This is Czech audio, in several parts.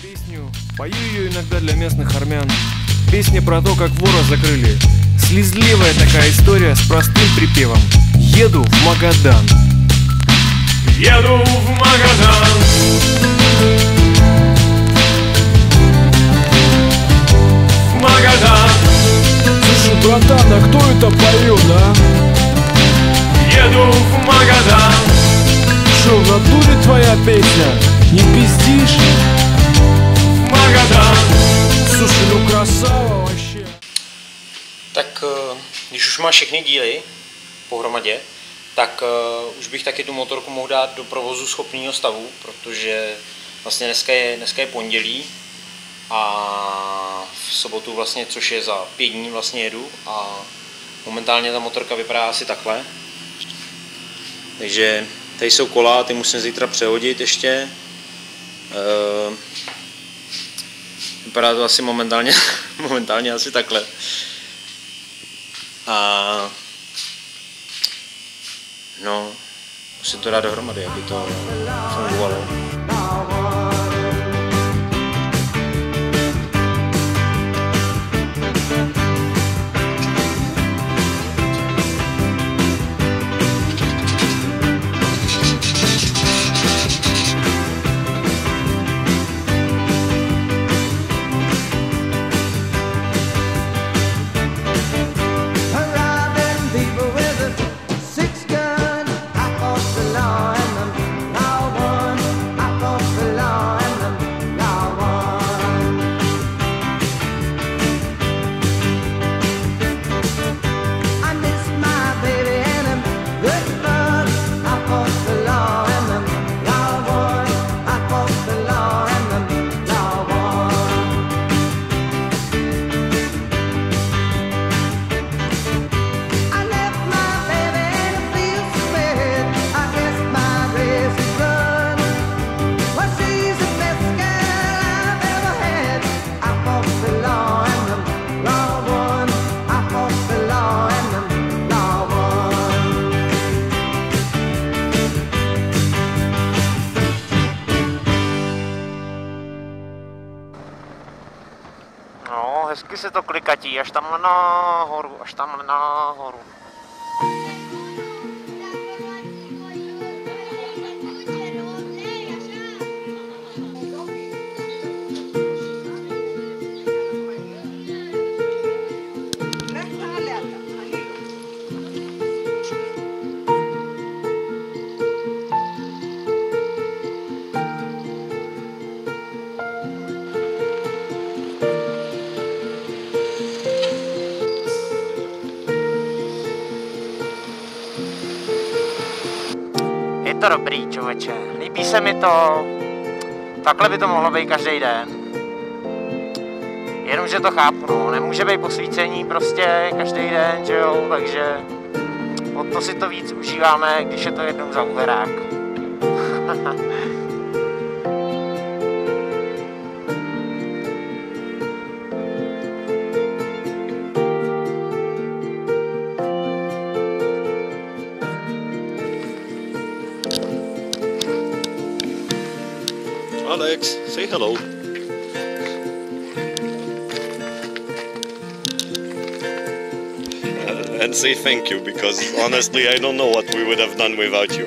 Песню пою ее иногда для местных армян. Песня про то, как вора закрыли. Слезливая такая история с простым припевом. Еду в Магадан. Еду в Магадан. В Магадан. Слушай, братан, а кто это поет, а? Еду в Магадан. Шо, в натуре твоя песня? Не пиздишь? В Магадан. Слушай, ну красава вообще. Tak když už máš všechny díly pohromadě, tak už bych taky tu motorku mohl dát do provozu schopného stavu, protože vlastně dneska je pondělí a v sobotu vlastně, což je za 5 dní vlastně jedu a momentálně ta motorka vypadá asi takhle. Takže tady jsou kola, ty musím zítra přehodit ještě. Vypadá to asi momentálně asi takhle. A no, musím to dát dohromady, aby to fungovalo. No, hezky se to klikatí, až tamhle nahoru, Je to dobrý, člověče, líbí se mi to, takhle by to mohlo být každý den. Jenomže to chápu, no, nemůže být posvícení prostě každý den, že jo, takže o to si to víc užíváme, když je to jednou za uverák. Alex, say hello. And say thank you, because honestly I don't know what we would have done without you.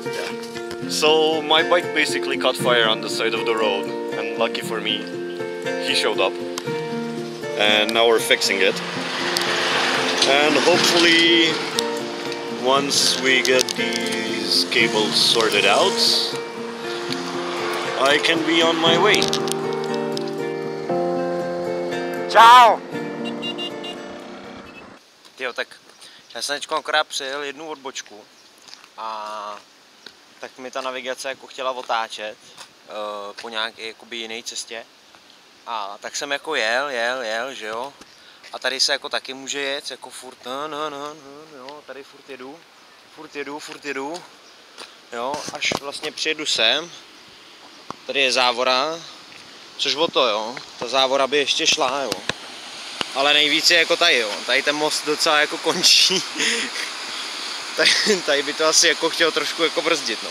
Yeah. So my bike basically caught fire on the side of the road, and lucky for me, he showed up. And now we're fixing it. And hopefully, once we get these cables sorted out, I can be on my way. Čau! Jo, tak já jsem teď akorát přejel jednu odbočku a tak mi ta navigace jako chtěla otáčet po nějaké jakoby jiné cestě a tak jsem jako jel, že jo, a tady se jako taky může jet, jako furt, jo, tady furt jedu, jo, až vlastně přijedu sem, tady je závora, což o to, jo, ta závora by ještě šla, jo. Ale nejvíc je jako tady, jo. Tady ten most docela jako končí. tady by to asi jako chtěl trošku jako brzdit, no.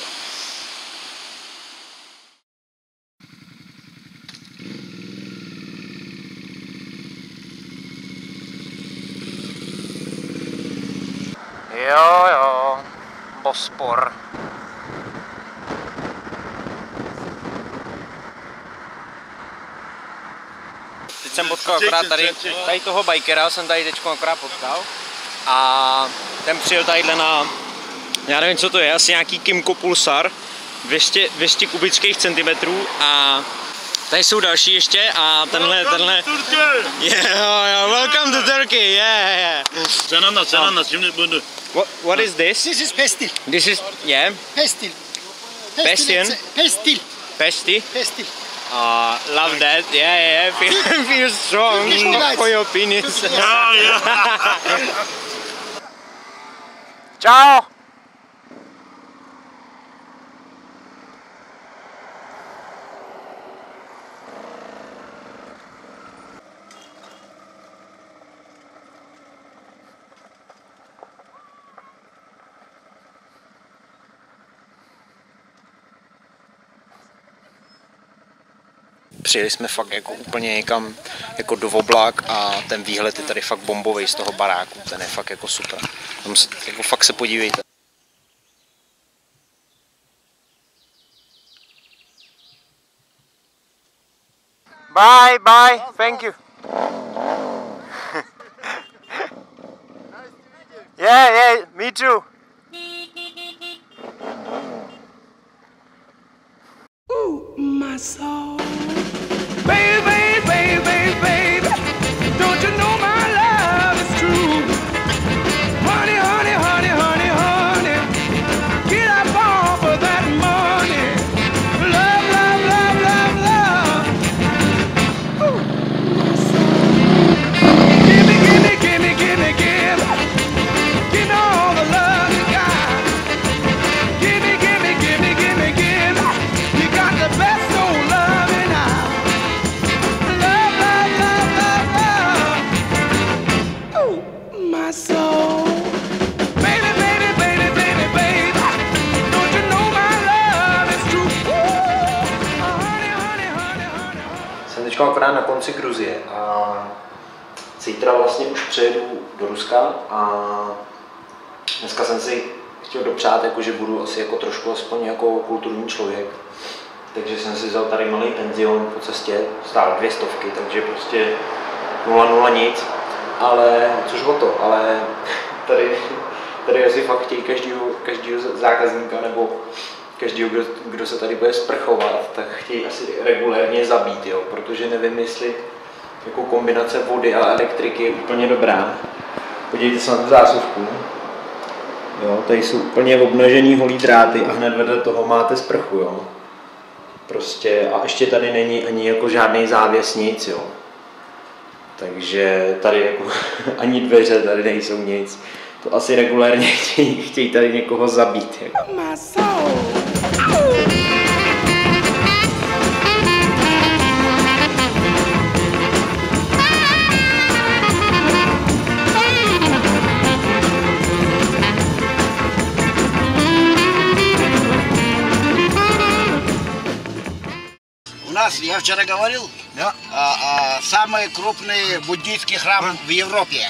Jo, Bospor. Teď jsem potkal akorát tady toho bikera, jsem tady teď akorát potkal. A ten přijel tadyhle na, já nevím co to je, asi nějaký Kymco Pulsar, 200 kubických centimetrů a tady jsou další ještě a tenhle. Yeah, welcome to Turkey, yeah. What is this? This is pestil. This is, yeah. Pestil. Pestil? Pestil. Pesty? Pestil. Love that, yeah, feel strong for your penis. Ciao! Přijeli jsme fakt jako úplně někam jako do oblak a ten výhled je tady fakt bombový z toho baráku, ten je fakt jako super. Tam se, jako fakt se podívejte. Bye, thank you. Yeah, me too. Ooh, my soul. Baby, baby, baby, don't you know my love is true? Honey, honey, honey, honey, honey, get up off of that money. Love, love, love, love, love. Ooh, my soul. Give me, give me, give me, give me, give me. Give me all the love you got. Give me, give me, give me, give me, give me. You got the best old loving now. Love, love, love, love, love. Ooh, my soul. Baby, baby, baby, baby, baby. Don't you know my love is true? Ooh, honey, honey, honey, honey. Jsem teďka akorát na konci Gruzie a zítra vlastně už přejedu do Ruska a dneska jsem si chtěl dopřát, jako, že budu asi jako trošku aspoň jako kulturní člověk. Takže jsem si vzal tady malý penzion po cestě, stál 200, takže prostě 0,0 nic, ale což o to, ale tady asi fakt chtějí každýho zákazníka nebo každýho, kdo se tady bude sprchovat, tak chtějí asi regulérně zabít, jo, protože nevím, jestli jako kombinace vody a elektriky je úplně dobrá. Podívejte se na tu zásuvku. Jo, tady jsou úplně obnažený holý dráty a hned vedle toho máte sprchu, jo. Prostě a ještě tady není ani jako žádný závěs, nic, jo. Takže tady jako ani dveře tady nejsou nic. To asi regulérně chtějí tady někoho zabít. Jako. My soul. У нас, я вчера говорил, да, самый крупный буддийский храм в Европе.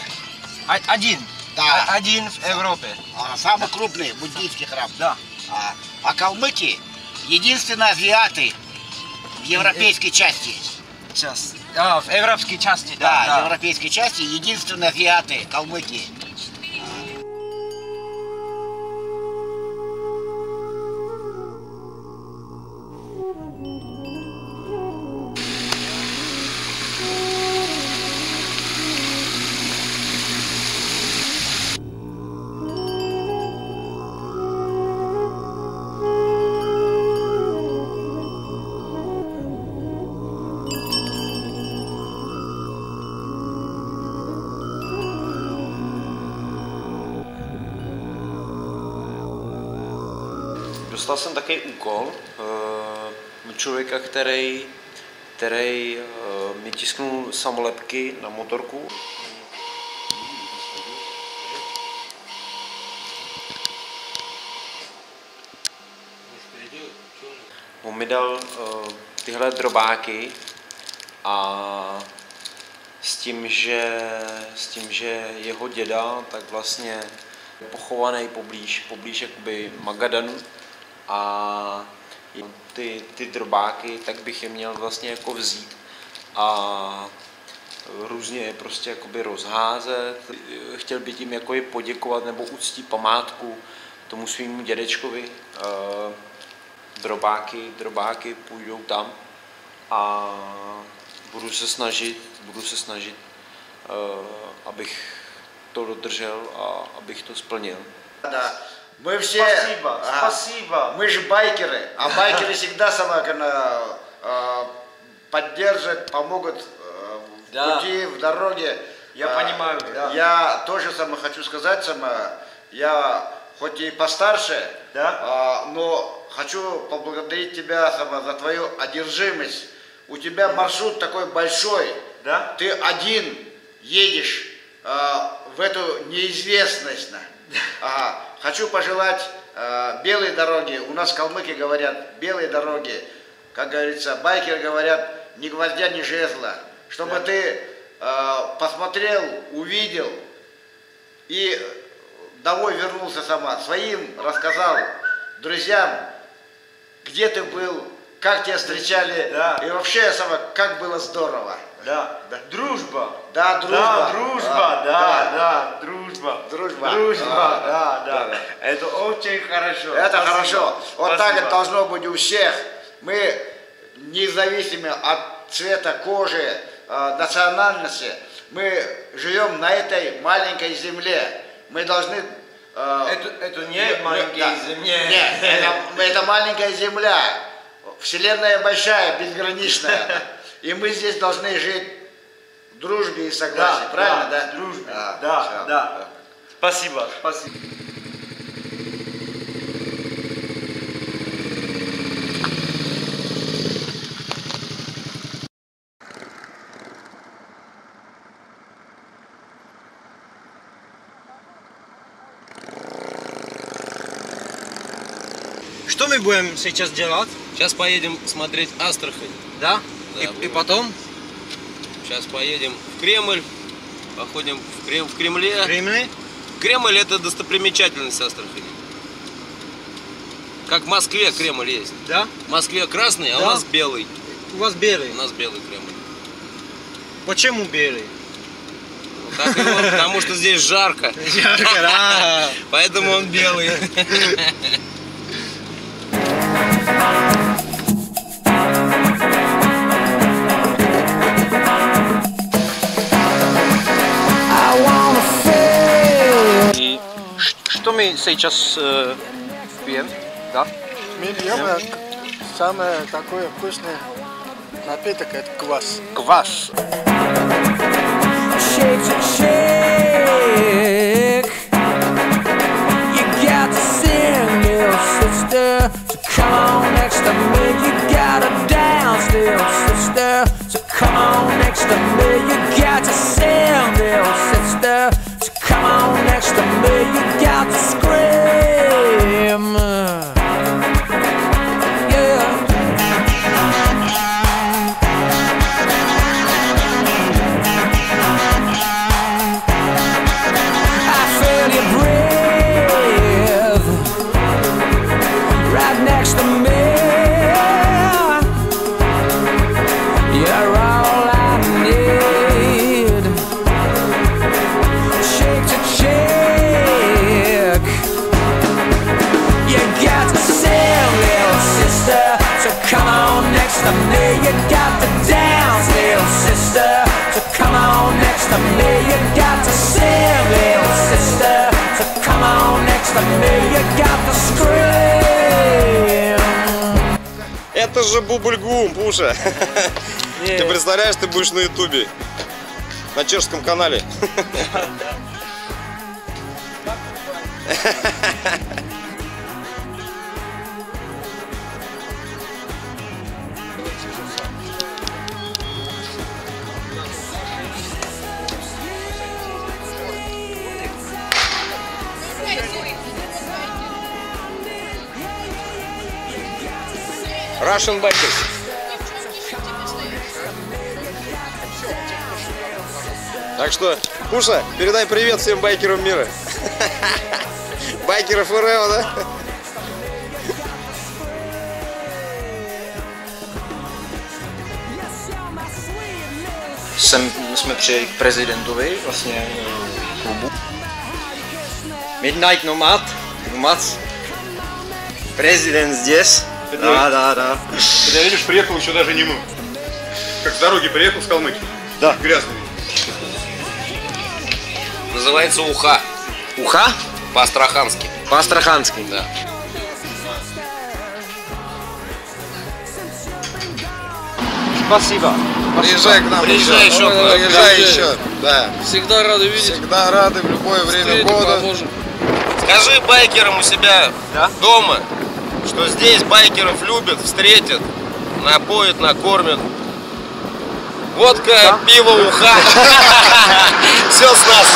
Один. Да. Один в Европе. Самый крупный буддийский храм. Да. А калмыки единственные азиаты в европейской части. Сейчас. В европейской части, Да, в европейской части единственные азиаты, калмыки. Dostal jsem takový úkol člověka, který mi tisknul samolepky na motorku. On mi dal tyhle drobáky a s tím, že jeho děda tak vlastně pochovaný poblíž jakoby Magadanu a ty drobáky, tak bych je měl vlastně jako vzít a různě je prostě jakoby rozházet. Chtěl bych jim jako je poděkovat nebo uctít památku tomu svýmu dědečkovi. Drobáky půjdou tam a budu se snažit, abych to dodržel a abych to splnil. Да. Мы все, Спасибо. мы же байкеры, а байкеры всегда поддержат, помогут в пути, в дороге. Я понимаю. Я тоже хочу сказать, я хоть и постарше, но хочу поблагодарить тебя за твою одержимость. У тебя маршрут такой большой, ты один едешь в эту неизвестность. Хочу пожелать белой дороги. У нас калмыки говорят белые дороги. Как говорится, байкеры говорят ни гвоздя, ни жезла. Чтобы ты посмотрел, увидел и домой вернулся сама. Своим рассказал, друзьям, где ты был, как тебя встречали. И вообще, как было здорово. Да. Дружба. Да, дружба. Дружба. Это очень хорошо. Это хорошо. Вот так это должно быть у всех. Мы, независимо от цвета кожи, национальности, мы живем на этой маленькой земле. Мы должны... Это не маленькая земля. Нет, это маленькая земля. Вселенная большая, безграничная. И мы здесь должны жить в дружбе и согласии, правильно, да? Дружбе, да. Спасибо. Что мы будем сейчас делать? Сейчас поедем смотреть Астрахань. Да? Да, И потом? Сейчас поедем в Кремль, походим в Кремле. Кремль? Кремль — это достопримечательность Астрахани. Как в Москве Кремль есть. Да? В Москве красный, а Да. у нас белый. У вас белый? У нас белый Кремль. Почему белый? Так его, потому что здесь жарко. Жарко, да. Поэтому он белый. И что мы сейчас пьем? Да? Мы пьем самое такое вкусное напиток, это квас. Квас. Shake to shake. You got to sing, little sister. So come on next to me. You gotta dance, little sister. So come on next to me. You got to sing, little sister. So come on next to me. You got to scream. Yeah. Это же Бубльгум, Пуша. Ты представляешь, ты будешь на ютубе, на чешском канале. Russian Bikers. Так что, Пуша, передай привет всем байкерам мира. Байкеры Форео, да? Jsme přijeli k prezidentovi vlastně klubu. Midnight Nomad. Президент здесь. Да. Ты видишь, приехал еще даже не мыл. Как с дороги приехал с Калмыкии. Да. Грязный. Называется уха. Уха? По-астрахански. По-астрахански. Да. Спасибо. Приезжай к нам. Приезжай еще. Приезжай еще. Да. Всегда рады видеть. Всегда рады в любое время года. Поможем. Скажи байкерам у себя дома, что здесь байкеров любят, встретят, напоят, накормят. Водка, пиво, уха. Все с нас.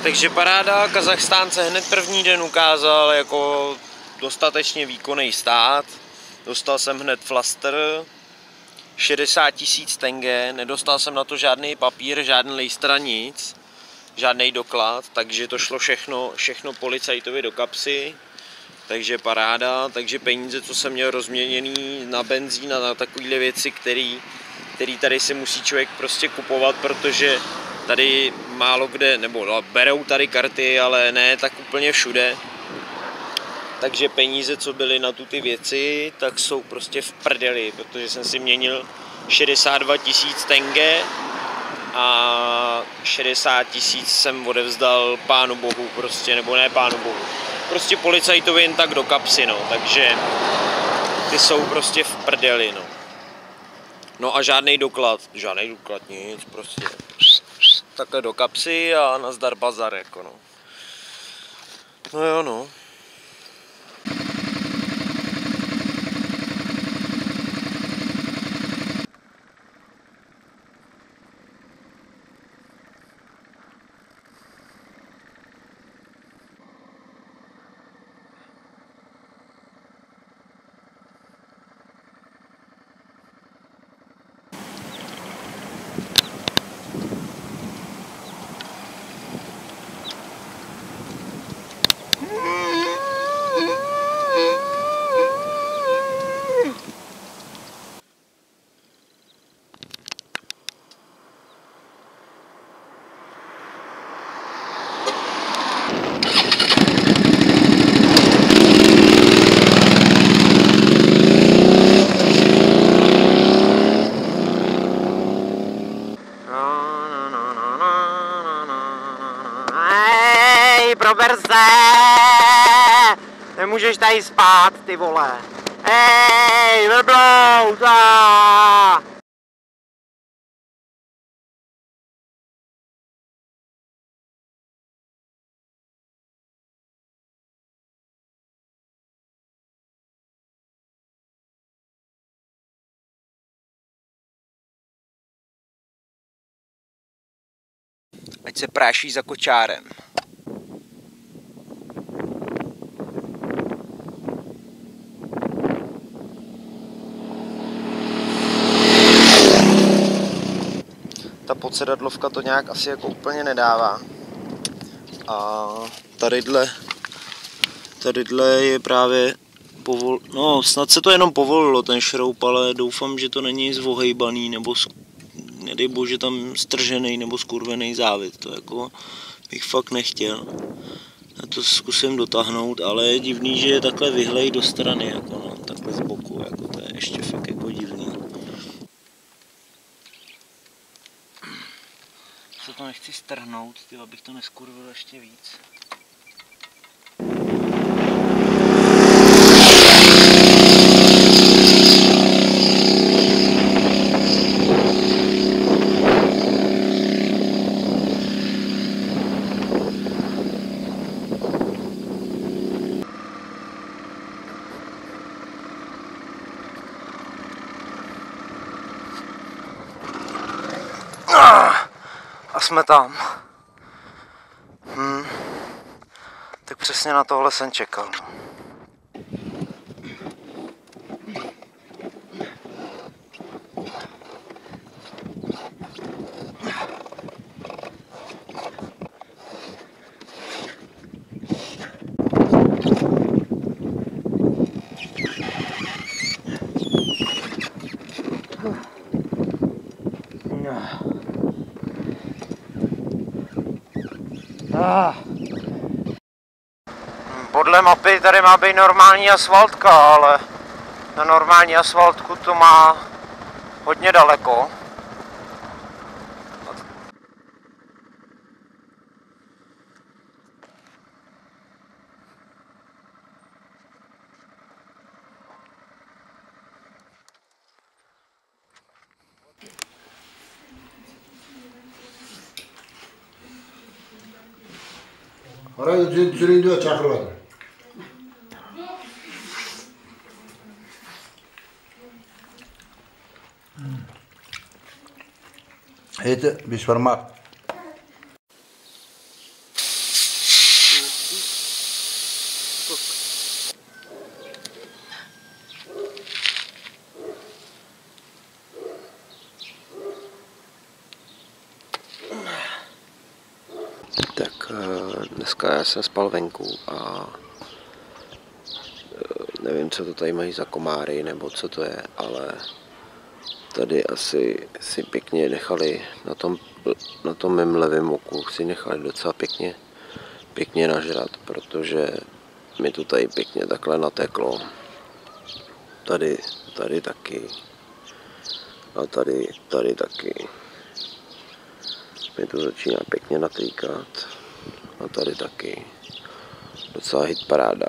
Takže paráda, Kazachstán se hned první den ukázal jako dostatečně výkonný stát. Dostal jsem hned flaster, 60 000 tenge, nedostal jsem na to žádný papír, žádný lejstra, nic, žádný doklad, takže to šlo všechno policajtovi do kapsy. Takže paráda, takže peníze, co jsem měl rozměněný na benzín a na takovéhle věci, který tady si musí člověk prostě kupovat, protože tady málo kde, nebo berou tady karty, ale ne tak úplně všude. Takže peníze, co byly na ty věci, tak jsou prostě v prdeli, protože jsem si měnil 62 000 tenge a 60 000 jsem odevzdal pánu bohu prostě, nebo ne pánu bohu. Prostě policajtovi jen tak do kapsy, no, takže ty jsou prostě v prdeli, no. No a žádný doklad, nic, prostě takhle do kapsy a nazdar bazar, jako no. No jo, no. Prober se! Nemůžeš tady spát, ty vole! Hej, vyblouta! Ať se práší za kočárem. Ta sedadlovka to nějak asi jako úplně nedává. A tadyhle je právě no snad se to jenom povolilo ten šroub, ale doufám, že to není nic ohejbaný nebo nedej bože tam stržený nebo skurvený závit, to jako bych fakt nechtěl. Já to zkusím dotáhnout, ale je divný, že je takhle vyhlej do strany, jako no, takhle z boku, jako to je ještě fakt jako divný. Co to nechci strhnout, ty, abych to neskurvil ještě víc. A jsme tam. Tak přesně na tohle jsem čekal. Podle mapy tady má být normální asfaltka, ale na normální asfaltku to má hodně daleko. Oraya sürüyü diyor çakırlar. Это бешвармак. Tak dneska já jsem spal venku a nevím, co to tady mají za komáry nebo co to je, ale tady asi si pěkně nechali na tom mém levém oku si nechali docela pěkně nažrat, protože mi to tady pěkně takhle nateklo. Tady taky a tady taky. Mi to začíná pěkně natýkat a tady taky. Docela hit paráda.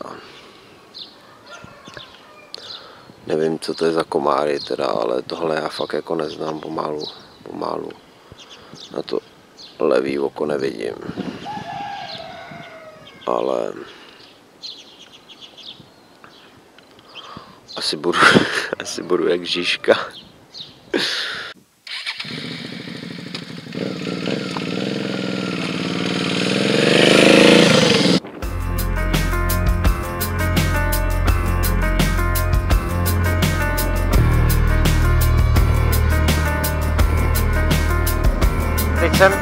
Nevím, co to je za komáry teda, ale tohle já fakt jako neznám pomalu. Na to levý oko nevidím. Ale asi budu jak Žižka. Teď jsem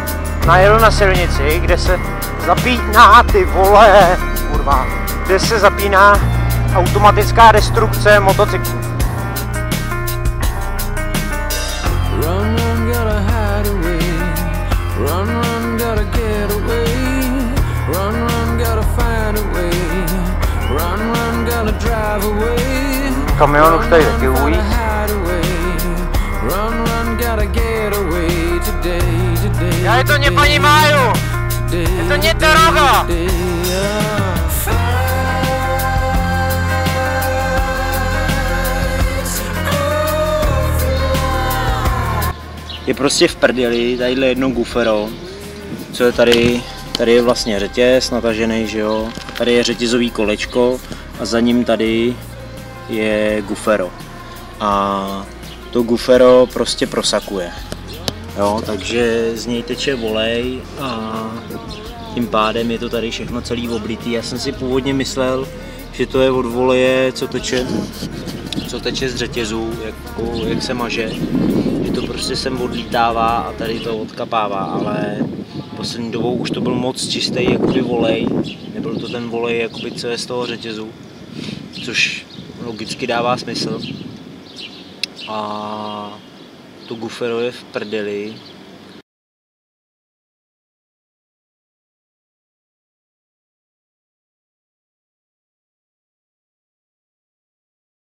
najel na silnici, kde se zapíná, ty vole, kurva, kde se zapíná automatická destrukce motocyklu. Run, run, gotta hide away. Run, run, gotta get away. Run, run, gotta find a way. Run, run, gotta drive away. Kamion už tady taky ují. Run, run, gotta get away today. Já je to nie понимаю! Je to nie droga! Je prostě v prdeli, tadyhle jedno gufero, co je tady je vlastně řetěz natažený, že jo, tady je řetězový kolečko a za ním tady je gufero a to gufero prostě prosakuje, jo, takže z něj teče olej a tím pádem je to tady všechno celý oblitý. Já jsem si původně myslel, že to je od oleje, co teče z řetězu, jak se maže, že to prostě sem odlítává a tady to odkapává, ale poslední dobou už to byl moc čistý jakoby volej, nebyl to ten volej jakoby, co je z toho řetězu, což logicky dává smysl. A to gufero je v prdeli,